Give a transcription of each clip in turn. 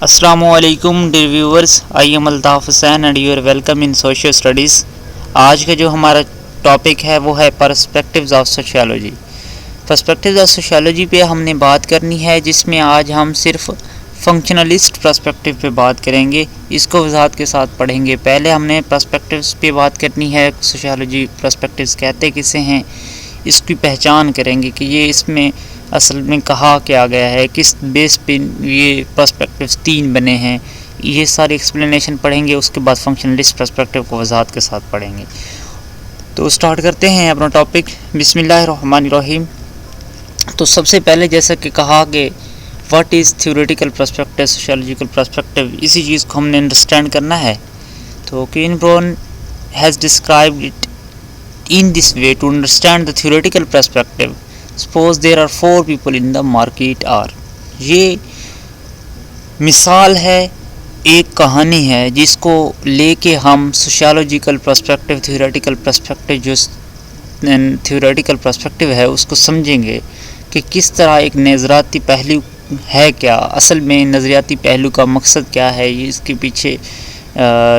السلام علیکم dear viewers, I am Altaf Hussain and you are welcome in social studies. آج کا جو ہمارا ٹاپک ہے وہ ہے perspectives of sociology. Perspectives of sociology پہ ہم نے بات کرنی ہے، جس میں آج ہم صرف فنکشنلسٹ پرسپیکٹیو پہ بات کریں گے، اس کو وضاحت کے ساتھ پڑھیں گے۔ پہلے ہم نے پرسپیکٹیوز پہ بات کرنی ہے، سوشیالوجی پرسپیکٹیوز کہتے کسے ہیں، اس کی پہچان کریں گے کہ یہ اس میں اصل میں کہا کیا گیا ہے، کس بیس پہ یہ پرسپیکٹیوز 3 بنے ہیں، یہ ساری ایکسپلینیشن پڑھیں گے۔ اس کے بعد فنکشنلسٹ پرسپیکٹیو کو وضاحت کے ساتھ پڑھیں گے۔ تو سٹارٹ کرتے ہیں اپنا ٹاپک۔ بسم اللہ الرحمن الرحیم۔ تو سب سے پہلے جیسا کہ کہا کہ what is theoretical perspective, sociological perspective, اسی چیز کو ہم نے انڈرسٹینڈ کرنا ہے۔ تو Ken Brown has described it in this way to understand the theoretical perspective. Suppose there are 4 people in the market are. یہ مثال ہے، ایک کہانی ہے جس کو لے کے ہم سوشیولوجیکل پرسپیکٹیو، تھیوریٹیکل پرسپیکٹیو جو تھیوریٹیکل پرسپیکٹیو ہے اس کو سمجھیں گے کہ کس طرح ایک نظریاتی پہلو ہے، کیا اصل میں نظریاتی پہلو کا مقصد کیا ہے، اس کے پیچھے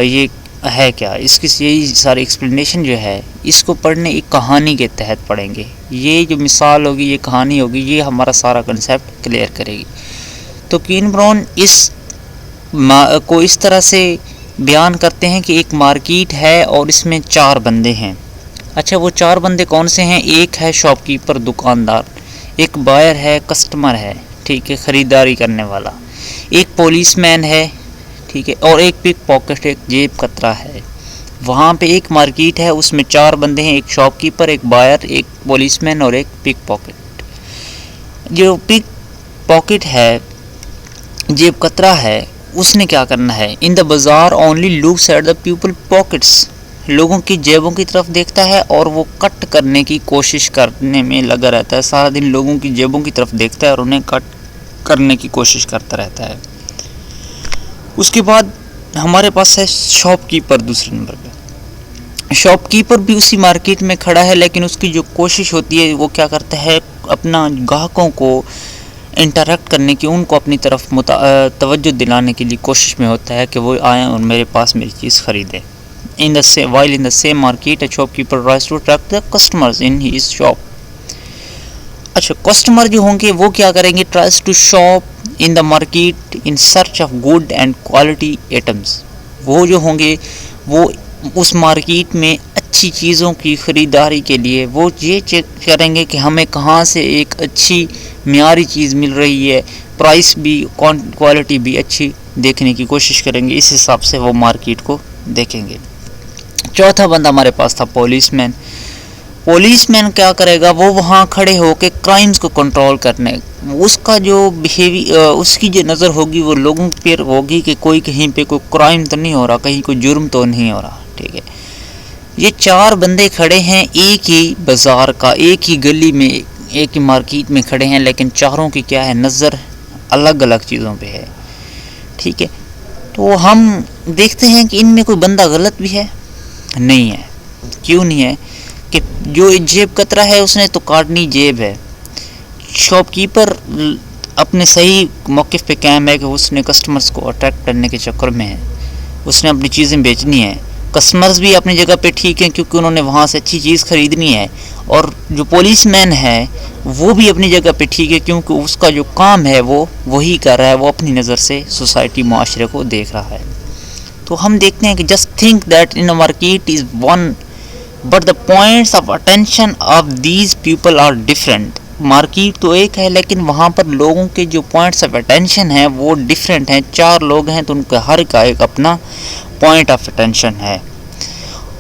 یہ ہے کیا، اس کی یہی ساری ایکسپلینیشن جو ہے اس کو پڑھنے ایک کہانی کے تحت پڑھیں گے۔ یہ جو مثال ہوگی، یہ کہانی ہوگی، یہ ہمارا سارا کنسیپٹ کلیئر کرے گی۔ تو کین برون اس کو اس طرح سے بیان کرتے ہیں کہ ایک مارکیٹ ہے اور اس میں 4 بندے ہیں۔ اچھا، وہ 4 بندے کون سے ہیں؟ ایک ہے شاپ کیپر، دکاندار، ایک بائر ہے، کسٹمر ہے، ٹھیک ہے، خریداری کرنے والا، ایک پولیس مین ہے، ٹھیک ہے، اور ایک پک پاکٹ، ایک جیب کترا ہے۔ وہاں پہ ایک مارکیٹ ہے، اس میں 4 بندے ہیں، ایک شاپ کیپر، ایک بائر، ایک پولیس مین اور ایک پک پاکٹ۔ جو پک پاکٹ ہے، جیب کترا ہے، اس نے کیا کرنا ہے؟ In the bazaar only looks at the people pockets, لوگوں کی جیبوں کی طرف دیکھتا ہے اور وہ کٹ کرنے کی کوشش کرنے میں لگا رہتا ہے۔ سارا دن لوگوں کی جیبوں کی طرف دیکھتا ہے اور انہیں کٹ کرنے کی کوشش کرتا رہتا ہے۔ اس کے بعد ہمارے پاس ہے شاپ کیپر دوسرے نمبر پہ۔ شاپ کیپر بھی اسی مارکیٹ میں کھڑا ہے، لیکن اس کی جو کوشش ہوتی ہے وہ کیا کرتا ہے؟ اپنا گاہکوں کو انٹریکٹ کرنے کی، ان کو اپنی طرف توجہ دلانے کے لیے کوشش میں ہوتا ہے کہ وہ آئیں اور میرے پاس میری چیز خریدیں۔ while in the same market a shopkeeper tries to attract the customers in his shop. اچھا، کسٹمر جو ہوں گے وہ کیا کریں گے؟ Tries to shop in the market in search of good and quality items. وہ جو ہوں گے وہ اس مارکیٹ میں اچھی چیزوں کی خریداری کے لیے وہ یہ چیک کریں گے کہ ہمیں کہاں سے ایک اچھی معیاری چیز مل رہی ہے، پرائس بھی، کوالٹی بھی اچھی دیکھنے کی کوشش کریں گے۔ اس حساب سے وہ مارکیٹ کو دیکھیں گے۔ چوتھا بندہ ہمارے پاس تھا پولیس مین۔ پولیس مین کیا کرے گا؟ وہ وہاں کھڑے ہو کے کرائمز کو کنٹرول کرنے، اس کا جو اس کی جو نظر ہوگی وہ لوگوں پر ہوگی کہ کوئی کہیں پہ کوئی کرائم تو نہیں ہو رہا، کہیں کوئی جرم تو نہیں ہو رہا، ٹھیک ہے۔ یہ 4 بندے کھڑے ہیں ایک ہی بازار کا، ایک ہی گلی میں، ایک ہی مارکیٹ میں کھڑے ہیں، لیکن چاروں کی کیا ہے؟ نظر الگ الگ چیزوں پہ ہے، ٹھیک ہے۔ تو ہم دیکھتے ہیں کہ ان میں کوئی بندہ غلط بھی ہے؟ نہیں ہے۔ کیوں نہیں ہے؟ کہ جو جیب کترا ہے اس نے تو کاٹنی جیب ہے۔ شاپ کیپر اپنے صحیح موقف پہ قائم ہے کہ اس نے کسٹمرز کو اٹریکٹ کرنے کے چکر میں ہے، اس نے اپنی چیزیں بیچنی ہے۔ کسٹمرز بھی اپنی جگہ پہ ٹھیک ہیں کیونکہ انہوں نے وہاں سے اچھی چیز خریدنی ہے، اور جو پولیس مین ہے وہ بھی اپنی جگہ پہ ٹھیک ہے کیونکہ اس کا جو کام ہے وہ وہی کر رہا ہے، وہ اپنی نظر سے سوسائٹی، معاشرے کو دیکھ رہا ہے۔ تو ہم دیکھتے ہیں کہ just think that in a market is one but the points of attention of these people are different. Market تو ایک ہے لیکن وہاں پر لوگوں کے جو پوائنٹس آف اٹینشن ہیں وہ ڈفرینٹ ہیں۔ 4 لوگ ہیں تو ان کا ہر کا ایک اپنا پوائنٹ آف اٹینشن ہے۔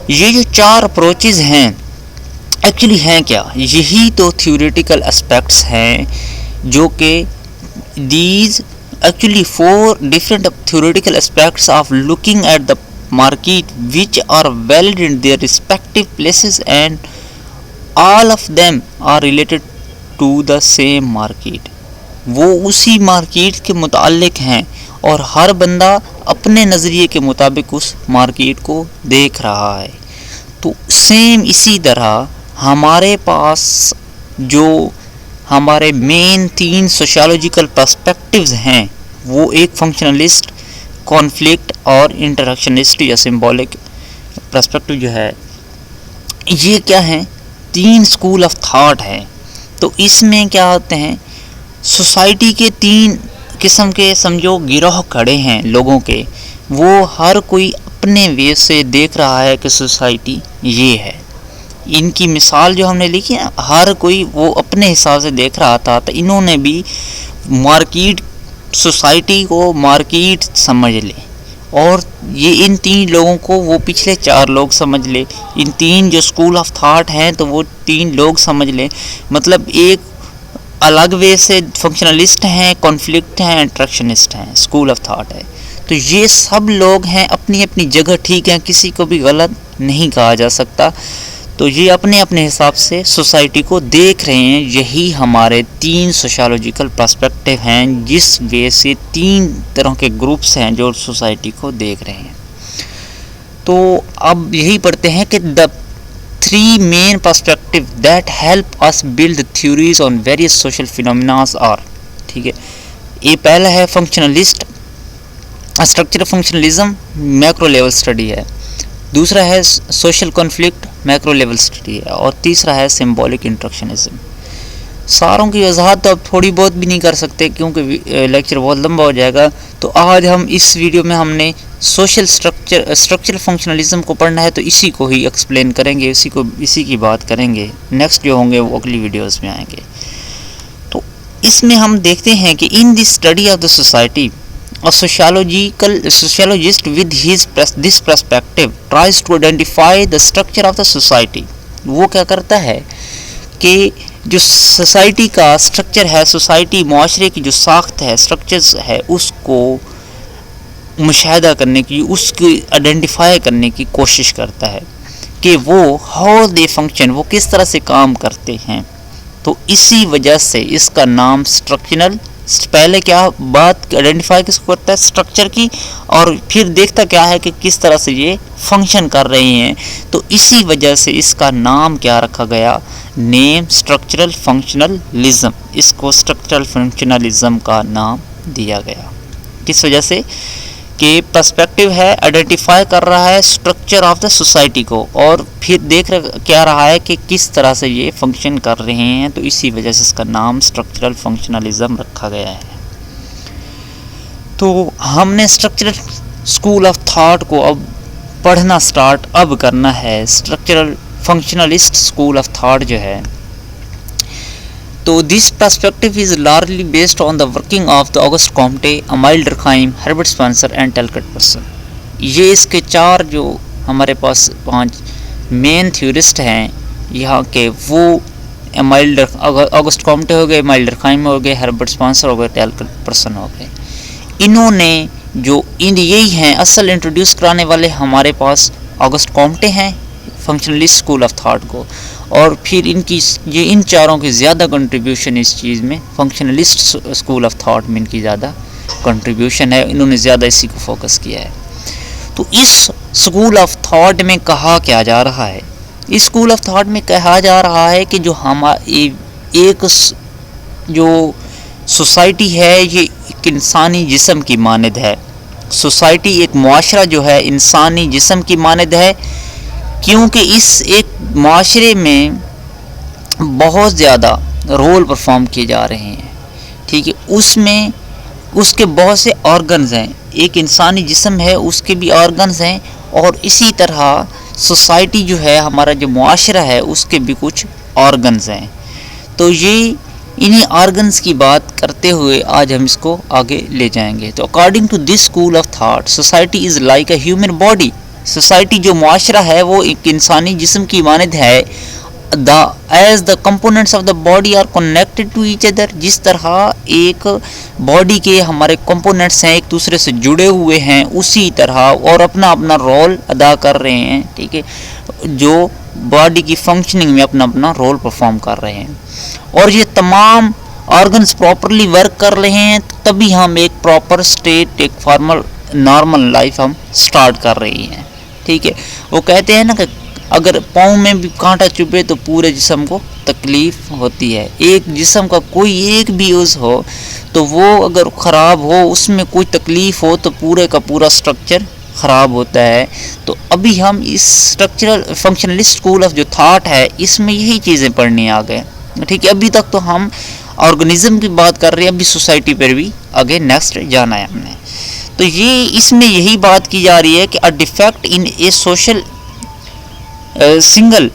یہ جو 4 اپروچز ہیں ایکچولی ہیں کیا؟ یہی تو تھیوریٹیکل اسپیکٹس ہیں، جو کہ these actually 4 different theoretical aspects of looking at the market which are valid in their respective places and all of them are related to the same market. وہ اسی مارکیٹ کے متعلق ہیں اور ہر بندہ اپنے نظریے کے مطابق اس مارکیٹ کو دیکھ رہا ہے۔ تو سیم اسی طرح ہمارے پاس جو ہمارے مین 3 سوشیولوجیکل پرسپیکٹیوز ہیں وہ ایک فنکشنلسٹ، کانفلکٹ اور انٹریکشنسٹ یا سمبولک پرسپیکٹو جو ہے، یہ کیا ہیں؟ 3 اسکول آف تھاٹ ہیں. تو اس میں کیا ہوتے ہیں؟ سوسائٹی کے 3 قسم کے سمجھو گروہ کھڑے ہیں لوگوں کے. وہ ہر کوئی اپنے وے سے دیکھ رہا ہے کہ سوسائٹی یہ ہے. ان کی مثال جو ہم نے لکھی ہے، ہر کوئی وہ اپنے حساب سے دیکھ رہا تھا. تو انہوں نے بھی مارکیٹ، سوسائٹی کو مارکیٹ سمجھ لے، اور یہ ان 3 لوگوں کو وہ پچھلے 4 لوگ سمجھ لے. ان 3 جو اسکول آف تھاٹ ہیں تو وہ 3 لوگ سمجھ لے. مطلب ایک الگ وے سے فنکشنلسٹ ہیں، کانفلکٹ ہیں، انٹریکشنسٹ ہیں، اسکول آف تھاٹ ہے. تو یہ سب لوگ ہیں اپنی اپنی جگہ ٹھیک ہیں، کسی کو بھی غلط نہیں کہا جا سکتا. تو یہ اپنے اپنے حساب سے سوسائٹی کو دیکھ رہے ہیں. یہی ہمارے 3 سوشیولوجیکل پرسپیکٹیو ہیں، جس وے سے 3 طرح کے گروپس ہیں جو سوسائٹی کو دیکھ رہے ہیں. تو اب یہی پڑھتے ہیں کہ the 3 main perspectives that help us build theories on various social phenomena are. ٹھیک ہے، یہ پہلا ہے functionalist, structure functionalism, macro level study ہے. دوسرا ہے social conflict, macro level study ہے. اور تیسرا ہے سمبولک انٹریکشنزم. ساروں کی وضاحت تو اب تھوڑی بہت بھی نہیں کر سکتے کیونکہ لیکچر بہت لمبا ہو جائے گا. تو آج ہم اس ویڈیو میں ہم نے سوشل اسٹرکچرل فنکشنلزم کو پڑھنا ہے، تو اسی کو ہی ایکسپلین کریں گے، اسی کی بات کریں گے. نیکسٹ جو ہوں گے وہ اگلی ویڈیوز میں آئیں گے. تو اس میں ہم دیکھتے ہیں کہ in the study of the society a sociologist with this perspective tries to identify the structure of the society. وہ کیا کرتا ہے کہ جو سوسائٹی کا اسٹرکچر ہے، سوسائٹی معاشرے کی جو ساخت ہے، اسٹرکچرز ہے، اس کو مشاہدہ کرنے کی، اس کی آئیڈینٹیفائی کرنے کی کوشش کرتا ہے کہ وہ ہاؤ دے فنکشن، وہ کس طرح سے کام کرتے ہیں. تو اسی وجہ سے اس کا نام اسٹرکچرل، پہلے کیا بات آئیڈینٹیفائی کس کو کرتا ہے؟ اسٹرکچر کی، اور پھر دیکھتا کیا ہے کہ کس طرح سے یہ فنکشن کر رہے ہیں. تو اسی وجہ سے اس کا نام کیا رکھا گیا؟ نیم اسٹرکچرل فنکشنلزم. اس کو اسٹرکچرل فنکشنلزم کا نام دیا گیا. کس وجہ سے؟ کہ پرسپیکٹیو ہے، آئیڈینٹیفائی کر رہا ہے اسٹرکچر آف دا سوسائٹی کو، اور پھر دیکھ کیا رہا ہے کہ کس طرح سے یہ فنکشن کر رہے ہیں. تو اسی وجہ سے اس کا نام اسٹرکچرل فنکشنلزم رکھا گیا ہے. تو ہم نے اسٹرکچرل اسکول آف تھاٹ کو اب پڑھنا سٹارٹ اب کرنا ہے. Structural functionalist school of thought جو ہے، تو this perspective is largely based on the working of the Auguste Comte, Emile Durkheim, Herbert Spencer and Talcott Parsons. یہ اس کے 4 جو ہمارے پاس 5 مین تھیورسٹ ہیں یہاں کے، وہ آگسٹ کامٹے ہو گئے، امیل ڈرکھائم ہو گئے، ہربرٹ اسپینسر ہو گئے، ٹیلبٹ پرسن ہو گئے. انہوں نے جو یہی ہیں اصل انٹروڈیوس کرانے والے ہمارے پاس آگسٹ کامٹے ہیں فنکشنلسٹ اسکول آف تھاٹ کو. اور پھر ان چاروں کی زیادہ کنٹریبیوشن اس چیز میں، فنکشنلسٹ اسکول آف تھاٹ میں ان کی زیادہ کنٹریبیوشن ہے. انہوں نے زیادہ اسی کو فوکس کیا ہے. تو اس اسکول آف تھاٹ میں کہا کیا جا رہا ہے؟ اس اسکول آف تھاٹ میں کہا جا رہا ہے کہ جو ایک جو سوسائٹی ہے یہ ایک انسانی جسم کی مانند ہے. سوسائٹی ایک معاشرہ جو ہے انسانی جسم کی مانند ہے، کیونکہ اس ایک معاشرے میں بہت زیادہ رول پرفارم کیے جا رہے ہیں. ٹھیک ہے، اس میں اس کے بہت سے آرگنز ہیں. ایک انسانی جسم ہے، اس کے بھی آرگنز ہیں، اور اسی طرح سوسائٹی جو ہے، ہمارا جو معاشرہ ہے، اس کے بھی کچھ آرگنز ہیں. تو یہ انہی آرگنز کی بات کرتے ہوئے آج ہم اس کو آگے لے جائیں گے. تو according to this school of thought, society is like a human body. Society جو معاشرہ ہے وہ ایک انسانی جسم کی مانند ہے. As the components of the body are connected to each other. جس طرح ایک باڈی کے ہمارے کمپوننٹس ہیں ایک دوسرے سے جڑے ہوئے ہیں، اسی طرح اور اپنا اپنا رول ادا کر رہے ہیں. ٹھیک ہے، جو باڈی کی فنکشننگ میں اپنا اپنا رول پرفارم کر رہے ہیں، اور یہ تمام آرگنز پراپرلی ورک کر رہے ہیں، تبھی ہم ایک پراپر اسٹیٹ، ایک فارمل نارمل لائف ہم سٹارٹ کر رہی ہیں. ٹھیک ہے، وہ کہتے ہیں نا کہ اگر پاؤں میں بھی کانٹا چبھے تو پورے جسم کو تکلیف ہوتی ہے. ایک جسم کا کوئی ایک بھی عضو ہو تو وہ اگر خراب ہو, اس میں کوئی تکلیف ہو تو پورے کا پورا سٹرکچر خراب ہوتا ہے. تو ابھی ہم اس اسٹرکچرل فنکشنلسٹ اسکول آف جو تھاٹ ہے اس میں یہی چیزیں پڑھنے آ گئے. ٹھیک ہے, ابھی تک تو ہم آرگنزم کی بات کر رہے ہیں, ابھی سوسائٹی پر بھی آگے نیکسٹ جانا ہے ہم نے. تو یہ اس میں یہی بات کی جا رہی ہے کہ a defect in a social single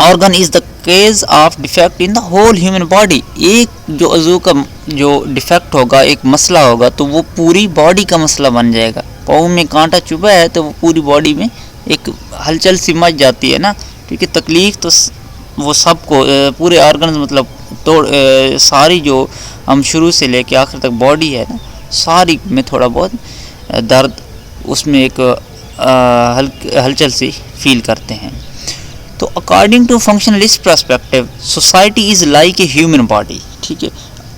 organ is the case of defect in the whole human body. ایک جو عضو کا جو ڈیفیکٹ ہوگا, ایک مسئلہ ہوگا, تو وہ پوری باڈی کا مسئلہ بن جائے گا. پاؤں میں کانٹا چبھا ہے تو وہ پوری باڈی میں ایک ہلچل سی مچ جاتی ہے نا. ٹھیک ہے, تکلیف تو وہ سب کو پورے آرگنز مطلب ساری جو ہم شروع سے لے کے آخر تک باڈی ہے نا, ساری میں تھوڑا بہت درد اس میں ایک ہلچل سی فیل کرتے ہیں. تو according to functionalist perspective society is like a human body. ٹھیک ہے,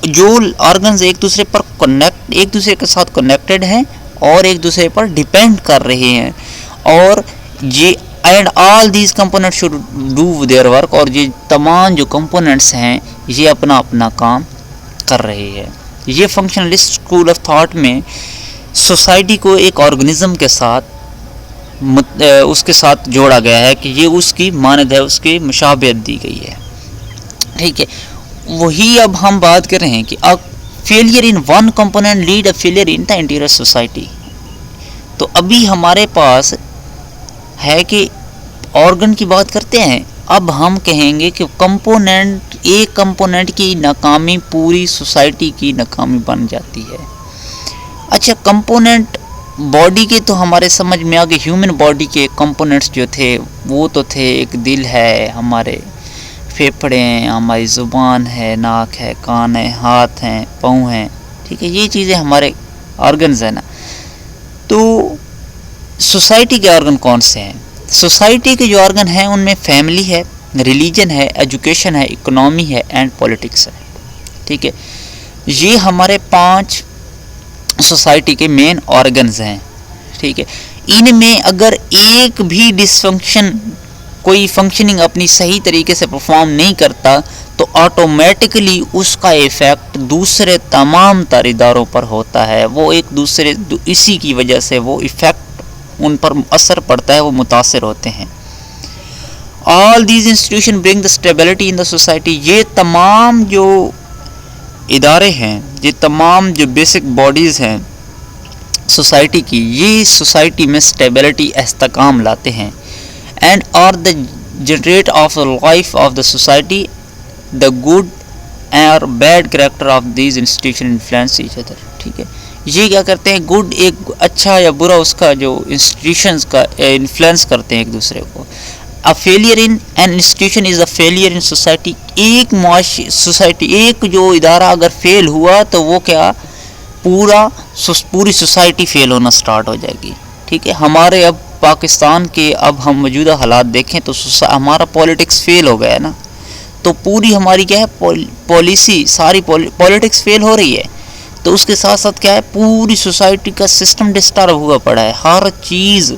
جو آرگنز ایک دوسرے پر ایک دوسرے کے ساتھ کنیکٹڈ ہیں اور ایک دوسرے پر ڈیپینڈ کر رہے ہیں, اور یہ and all these component should do their work, اور یہ تمام جو کمپوننٹس ہیں یہ اپنا اپنا کام کر رہے ہیں. یہ فنکشنلسٹ اسکول آف تھاٹ میں سوسائٹی کو ایک آرگنزم کے ساتھ اس کے ساتھ جوڑا گیا ہے کہ یہ اس کی مانند ہے, اس کی مشابہت دی گئی ہے. ٹھیک ہے, وہی اب ہم بات کر رہے ہیں کہ failure in one component lead a failure in the interior society. تو ابھی ہمارے پاس ہے کہ آرگن کی بات کرتے ہیں, اب ہم کہیں گے کہ کمپوننٹ, ایک کمپوننٹ کی ناکامی پوری سوسائٹی کی ناکامی بن جاتی ہے. اچھا, کمپوننٹ باڈی کے تو ہمارے سمجھ میں آگے ہیومن باڈی کے کمپوننٹس جو تھے وہ تو تھے, ایک دل ہے, ہمارے پھیپھڑے ہیں, ہماری زبان ہے, ناک ہے, کان ہے, ہاتھ ہیں, پاؤں ہیں. ٹھیک ہے, یہ چیزیں ہمارے آرگنز ہیں نا. تو سوسائٹی کے آرگن کون سے ہیں؟ سوسائٹی کے جو آرگن ہیں ان میں فیملی ہے, ریلیجن ہے, ایجوکیشن ہے, اکنامی ہے اینڈ پولیٹکس ہے. ٹھیک ہے, یہ ہمارے 5 سوسائٹی کے مین آرگنز ہیں. ٹھیک ہے, ان میں اگر ایک بھی ڈس فنکشن, کوئی فنکشننگ اپنی صحیح طریقے سے پرفارم نہیں کرتا تو آٹومیٹکلی اس کا ایفیکٹ دوسرے تمام اداروں پر ہوتا ہے. وہ ایک دوسرے اسی کی وجہ سے وہ ایفیکٹ ان پر اثر پڑتا ہے, وہ متاثر ہوتے ہیں. All these institution bring the stability in the society. یہ تمام جو ادارے ہیں, یہ تمام جو بیسک باڈیز ہیں سوسائٹی کی, یہ سوسائٹی میں اسٹیبلٹی, استحکام لاتے ہیں. And are the generate of the life of the society, the good اور bad character of these institution influence each other. ٹھیک ہے, یہ کیا کرتے ہیں, گڈ ایک اچھا یا برا اس کا جو انسٹیٹیوشنز کا انفلوئنس کرتے ہیں ایک دوسرے کو. A failure in an institution is a failure in society. ایک معاشی سوسائٹی, ایک جو ادارہ اگر فیل ہوا تو وہ کیا پوری سوسائٹی فیل ہونا سٹارٹ ہو جائے گی. ٹھیک ہے, ہمارے اب پاکستان کے اب ہم موجودہ حالات دیکھیں تو ہمارا پولیٹکس فیل ہو گیا ہے نا. تو پوری ہماری کیا ہے پالیسی, ساری پولیٹکس فیل ہو رہی ہے. تو اس کے ساتھ ساتھ کیا ہے, پوری سوسائٹی کا سسٹم ڈسٹرب ہوا پڑا ہے, ہر چیز.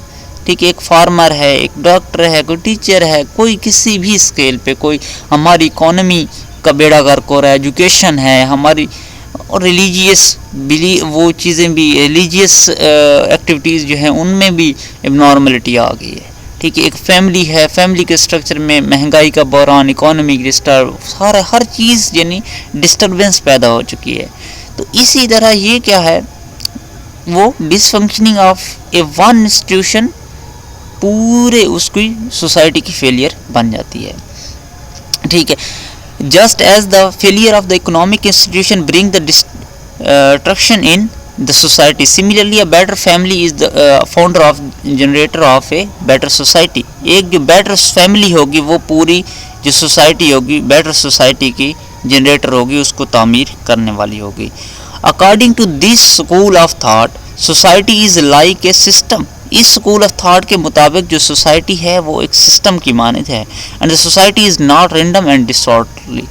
ٹھیک ہے, ایک فارمر ہے, ایک ڈاکٹر ہے, کوئی ٹیچر ہے, کوئی کسی بھی اسکیل پہ, کوئی ہماری اکانومی کا بیڑا غرق ہو رہا ہے, ایجوکیشن ہے ہماری, اور ریلیجیس وہ چیزیں بھی, ریلیجیس ایکٹیویٹیز جو ہیں ان میں بھی اب نارملٹی آ گئی ہے. ٹھیک ہے, ایک فیملی ہے, فیملی کے اسٹرکچر میں مہنگائی کا بحران, اکانومی ڈسٹرب, ہر چیز یعنی ڈسٹربنس پیدا ہو چکی ہے. تو اسی طرح یہ کیا ہے, وہ dysfunctioning of a one institution پورے اس کی سوسائٹی کی فیلئر بن جاتی ہے. ٹھیک ہے, just as the failure of the economic institution bring the destruction in the society, similarly a better family is the founder of generator of a better society. ایک جو بیٹر فیملی ہوگی وہ پوری جو سوسائٹی ہوگی, بیٹر سوسائٹی کی generator ہوگی, اس کو تعمیر کرنے والی ہوگی. According to this school of thought society is like a system. اس اسکول آف تھاٹ کے مطابق جو سوسائٹی ہے وہ ایک سسٹم کی مانند ہے. And the society is not random and disorderly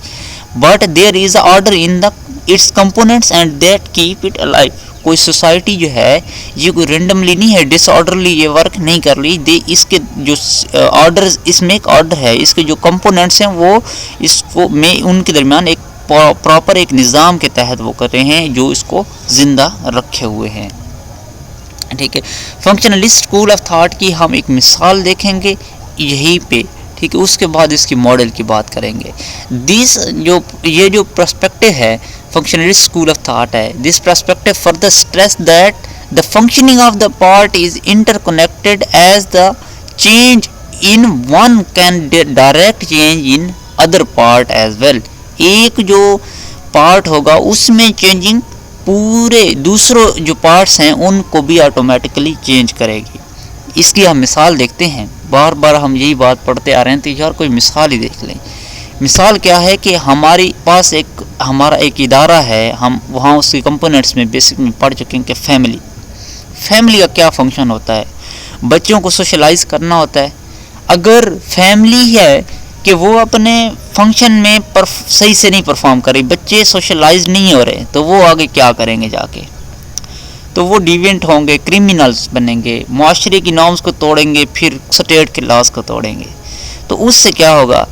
but there is a order in the its components and that keep it alive. کوئی سوسائٹی جو ہے یہ کوئی رینڈملی نہیں ہے، ڈس آرڈرلی یہ ورک نہیں کر رہی، اس کے جو آرڈر، اس میں ایک آرڈر ہے، اس کے جو کمپوننٹس ہیں وہ اس کو میں ان کے درمیان ایک پراپر ایک نظام کے تحت وہ کر رہے ہیں جو اس کو زندہ رکھے ہوئے ہیں. ٹھیک ہے. فنکشنلسٹ اسکول آف تھاٹ کی ہم ایک مثال دیکھیں گے یہیں پہ. ٹھیک ہے. اس کے بعد اس کی ماڈل کی بات کریں گے. یہ جو پرسپیکٹو ہے فنکشنلسٹ اسکول آف تھاٹ ہے. This perspective further stress that the functioning of the part is interconnected as the change in one can direct change in other part as well. ایک جو پارٹ ہوگا اس میں changing پورے دوسروں جو parts ہیں ان کو بھی آٹومیٹکلی چینج کرے گی. اس کی ہم مثال دیکھتے ہیں. بار بار ہم یہی بات پڑھتے آ رہے ہیں تو یار کوئی مثال ہی دیکھ لیں. مثال کیا ہے کہ ہمارے پاس ہمارا ایک ادارہ ہے، ہم وہاں اس کے کمپوننٹس میں بیسک میں پڑھ چکے ہیں کہ فیملی کا کیا فنکشن ہوتا ہے. بچوں کو سوشلائز کرنا ہوتا ہے. اگر فیملی ہے کہ وہ اپنے فنکشن میں صحیح سے نہیں پرفارم کر رہی، بچے سوشلائز نہیں ہو رہے، تو وہ آگے کیا کریں گے جا کے؟ تو وہ ڈیوینٹ ہوں گے، کرمینلز بنیں گے، معاشرے کی نارمز کو توڑیں گے، پھر اسٹیٹ کے لاز کو توڑیں گے. تو اس سے کیا ہوگا؟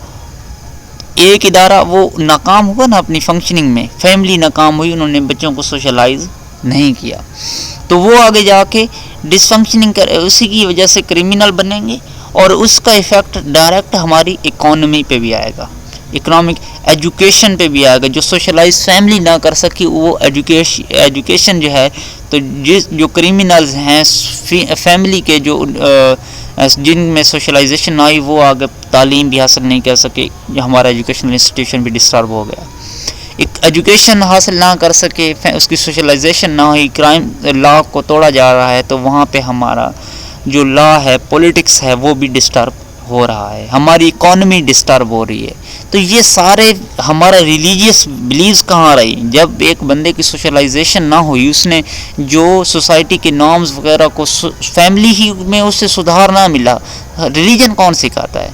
ایک ادارہ وہ ناکام ہوگا نا اپنی فنکشننگ میں. فیملی ناکام ہوئی، انہوں نے بچوں کو سوشلائز نہیں کیا، تو وہ آگے جا کے ڈس فنکشننگ کر اسی کی وجہ سے کرمینل بنیں گے، اور اس کا ایفیکٹ ڈائریکٹ ہماری اکانومی پہ بھی آئے گا، اکنامک ایجوکیشن پہ بھی آئے گا. جو سوشلائز فیملی نہ کر سکی وہ ایجوکیشن جو ہے، تو جو کرمینلز ہیں فیملی کے جو جن میں سوشلائزیشن نہ آئی وہ آگے تعلیم بھی حاصل نہیں کر سکے، ہمارا ایجوکیشنل انسٹیٹیوشن بھی ڈسٹرب ہو گیا. ایک ایجوکیشن حاصل نہ کر سکے، اس کی سوشلائزیشن نہ ہوئی، کرائم لا کو توڑا جا رہا ہے، تو وہاں پہ ہمارا جو لا ہے، پولیٹکس ہے، وہ بھی ڈسٹرب ہو رہا ہے، ہماری اکانومی ڈسٹرب ہو رہی ہے. تو یہ سارے ہمارا ریلیجیس بلیوز کہاں رہی جب ایک بندے کی سوشلائزیشن نہ ہوئی، اس نے جو سوسائٹی کے نارمز وغیرہ کو فیملی ہی میں اس سے سدھار نہ ملا. ریلیجن کون سکھاتا ہے؟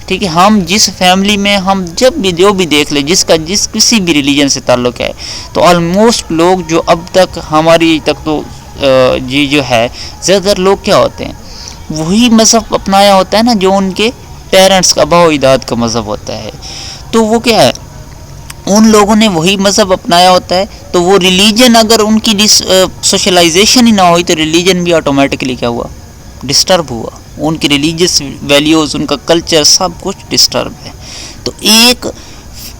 ٹھیک ہے. ہم جس فیملی میں ہم جب بھی جو بھی دیکھ لیں جس کسی بھی ریلیجن سے تعلق ہے، تو آلموسٹ لوگ جو اب تک ہماری تک تو جو ہے زیادہ تر لوگ کیا ہوتے ہیں، وہی مذہب اپنایا ہوتا ہے نا جو ان کے پیرنٹس کا آباء و اجداد کا مذہب ہوتا ہے. تو وہ کیا ہے، ان لوگوں نے وہی مذہب اپنایا ہوتا ہے. تو وہ ریلیجن اگر ان کی سوشلائزیشن ہی نہ ہوئی تو ریلیجن بھی آٹومیٹکلی کیا ہوا؟ ڈسٹرب ہوا. ان کی ریلیجیس ویلیوز، ان کا کلچر، سب کچھ ڈسٹرب ہے. تو ایک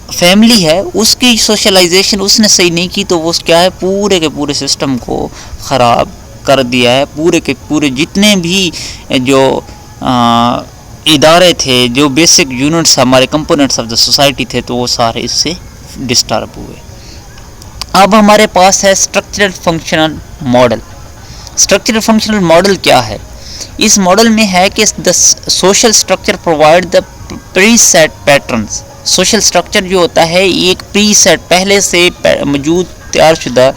فیملی ہے، اس کی سوشلائزیشن اس نے صحیح نہیں کی تو وہ کیا ہے، پورے کے پورے سسٹم کو خراب کر دیا ہے. پورے کے پورے جتنے بھی جو ادارے تھے، جو بیسک یونٹس ہمارے کمپوننٹس آف دا سوسائٹی تھے، تو وہ سارے اس سے ڈسٹرب ہوئے. اب ہمارے پاس ہے structural functional model. Structural functional model کیا ہے؟ اس ماڈل میں ہے کہ the social structure provide the preset patterns. Social structure جو ہوتا ہے ایک پری سیٹ پہلے سے موجود تیار شدہ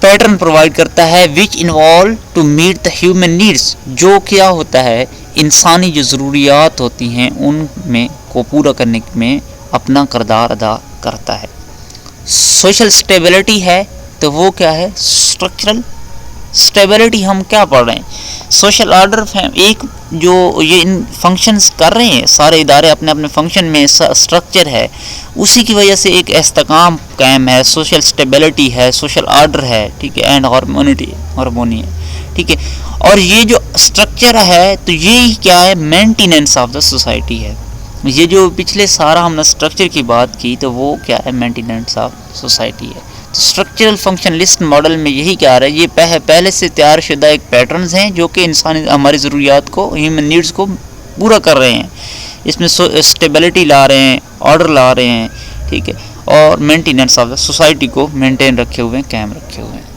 پیٹرن پرووائڈ کرتا ہے which involve to meet the human needs. جو کیا ہوتا ہے، انسانی جو ضروریات ہوتی ہیں ان میں کو پورا کرنے میں اپنا کردار ادا کرتا ہے. سوشل اسٹیبلٹی ہے تو وہ کیا ہے؟ Structural stability. ہم کیا پڑھ رہے ہیں؟ Social order. ایک جو یہ ان فنکشنز کر رہے ہیں سارے ادارے اپنے اپنے فنکشن میں، اسٹرکچر ہے، اسی کی وجہ سے ایک استحکام قائم ہے، سوشل اسٹیبلٹی ہے، سوشل آرڈر ہے. ٹھیک ہے. اینڈ ہارمونی ہے. ٹھیک ہے. اور یہ جو اسٹرکچر ہے تو یہ کیا ہے؟ مینٹیننس آف دا سوسائٹی ہے. یہ جو پچھلے سارا ہم نے اسٹرکچر کی بات کی تو وہ کیا ہے؟ مینٹیننس آف سوسائٹی ہے. تو اسٹرکچرل فنکشنلسٹ ماڈل میں یہی کیا رہا ہے، یہ پہلے سے تیار شدہ ایک پیٹرنز ہیں جو کہ انسانی ہماری ضروریات کو، ہیومن نیڈز کو پورا کر رہے ہیں. اس میں اسٹیبلٹی لا رہے ہیں، آرڈر لا رہے ہیں. ٹھیک ہے. اور مینٹیننس آف دا سوسائٹی کو مینٹین رکھے ہوئے ہیں، قائم رکھے ہوئے ہیں.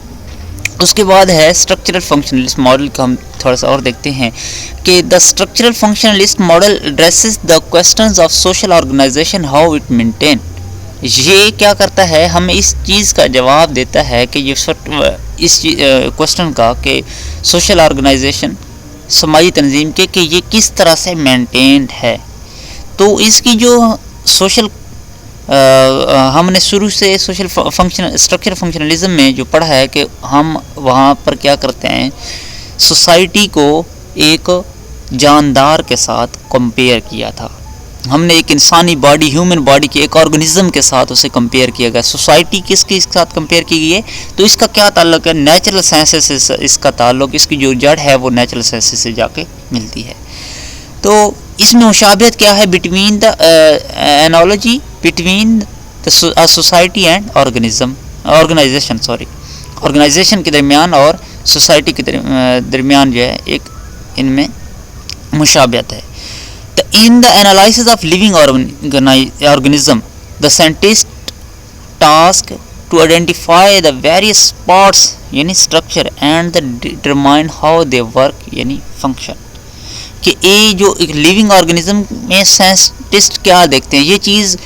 اس کے بعد ہے اسٹرکچرل فنکشنلسٹ ماڈل کا. ہم تھوڑا سا اور دیکھتے ہیں کہ the structural functionalist model addresses the questions of social organization how it maintain. یہ کیا کرتا ہے؟ ہمیں اس چیز کا جواب دیتا ہے کہ یہ اس کوسچن کا کہ سوشل آرگنائزیشن، سماجی تنظیم کے، کہ یہ کس طرح سے مینٹینڈ ہے. تو اس کی جو سوشل ہم نے شروع سے سوشل اسٹرکچر فنکشنلزم میں جو پڑھا ہے کہ ہم وہاں پر کیا کرتے ہیں، سوسائٹی کو ایک جاندار کے ساتھ کمپیئر کیا تھا. ہم نے ایک انسانی باڈی، ہیومن باڈی کے ایک آرگنزم کے ساتھ اسے کمپیئر کیا گیا. سوسائٹی کس کے ساتھ کمپیئر کی گئی ہے؟ تو اس کا کیا تعلق ہے؟ نیچرل سائنسز سے اس کا تعلق، اس کی جو جڑ ہے وہ نیچرل سائنسز سے جا کے ملتی ہے. تو اس میں مشابہت کیا ہے؟ Between the analogy between the society and organization کے درمیان اور سوسائٹی کے درمیان جو ہے ایک ان میں مشابہت ہے. In the analysis of living organism, the scientist task to identify the various parts یعنی structure and determine how they work یعنی function. کہ یہ جو ایک لیونگ آرگنزم میں سائنٹسٹ کیا دیکھتے ہیں، یہ چیز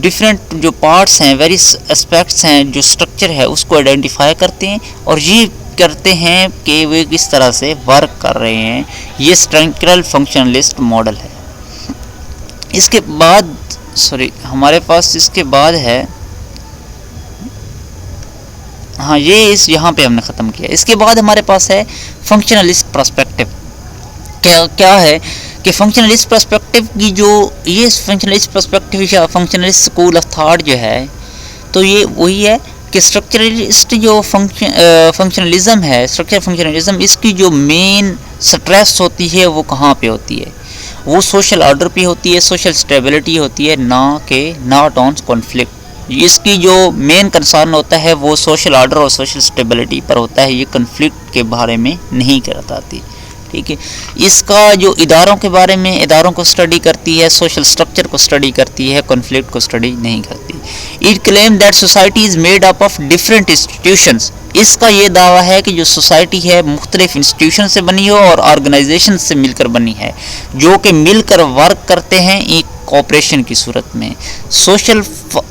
ڈفرینٹ جو پارٹس ہیں، ویریس اسپیکٹس ہیں، جو اسٹرکچر ہے اس کو آئیڈینٹیفائی کرتے ہیں اور یہ کرتے ہیں کہ وہ کس طرح سے ورک کر رہے ہیں. یہ اسٹرکچرل فنکشنلسٹ ماڈل ہے. اس کے بعد ہمارے پاس اس کے بعد ہے یہاں پہ ہم نے ختم کیا. اس کے بعد ہمارے پاس ہے فنکشنلسٹ پرسپیکٹو. کیا ہے کہ فنکشنلسٹ پرسپیکٹو کی جو یہ فنکشنلسٹ پرسپیکٹو یا فنکشنلسٹ اسکول آف تھاٹ جو ہے، تو یہ وہی ہے کہ اسٹرکچرلسٹ جو فنکشنلزم ہے، اسٹرکچر فنکشنلزم، اس کی جو مین سٹریس ہوتی ہے وہ کہاں پہ ہوتی ہے؟ وہ سوشل آرڈر پہ ہوتی ہے، سوشل اسٹیبلٹی ہوتی ہے، ناٹ آن کانفلکٹ. اس کی جو مین کنسرن ہوتا ہے وہ سوشل آرڈر اور سوشل اسٹیبلٹی پر ہوتا ہے، یہ کنفلکٹ کے بارے میں نہیں بتاتی. ٹھیک ہے. اس کا جو اداروں کے بارے میں، اداروں کو اسٹڈی کرتی ہے، سوشل اسٹرکچر کو اسٹڈی کرتی ہے، کنفلکٹ کو اسٹڈی نہیں کرتی. It claim that society is made up of different institutions. اس کا یہ دعویٰ ہے کہ جو سوسائٹی ہے مختلف انسٹیٹیوشن سے بنی ہو اور آرگنائزیشن سے مل کر بنی ہے، جو کہ مل کر ورک کرتے ہیں ایک کوآپریشن کی صورت میں. سوشل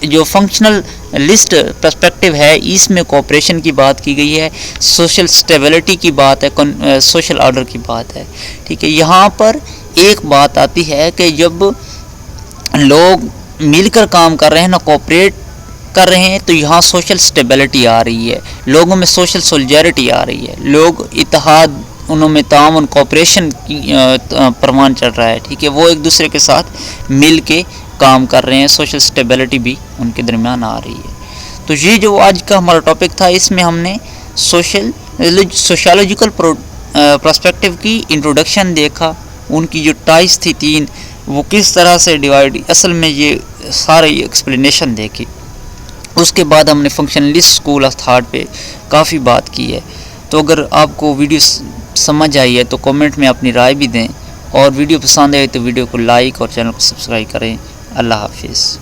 جو فنکشنل لسٹ پرسپیکٹو ہے، اس میں کوآپریشن کی بات کی گئی ہے، سوشل اسٹیبلٹی کی بات ہے، سوشل آرڈر کی بات ہے. ٹھیک ہے. یہاں پر ایک بات آتی ہے کہ جب لوگ مل کر کام کر رہے ہیں، نہ کوآپریٹ کر رہے ہیں، تو یہاں سوشل اسٹیبلٹی آ رہی ہے، لوگوں میں سوشل سولیڈیرٹی آ رہی ہے، لوگ اتحاد، انہوں میں تعاون، کوآپریشن کی پروان چڑھ رہا ہے. ٹھیک ہے. وہ ایک دوسرے کے ساتھ مل کے کام کر رہے ہیں، سوشل اسٹیبلٹی بھی ان کے درمیان آ رہی ہے. تو یہ جو آج کا ہمارا ٹاپک تھا، اس میں ہم نے سوشیولوجیکل پرسپیکٹو کی انٹروڈکشن دیکھا، ان کی جو ٹائپس تھی 3، وہ کس طرح سے ڈیوائڈ، اصل میں یہ سارے ایکسپلینیشن دیکھی. اس کے بعد ہم نے فنکشنلسٹ اسکول آف تھاٹ پہ کافی بات کی ہے. تو اگر آپ کو ویڈیو سمجھ آئی ہے تو کامنٹ میں اپنی رائے بھی دیں، اور ویڈیو پسند آئے تو ویڈیو کو لائک اور چینل کو سبسکرائب کریں. اللہ حافظ.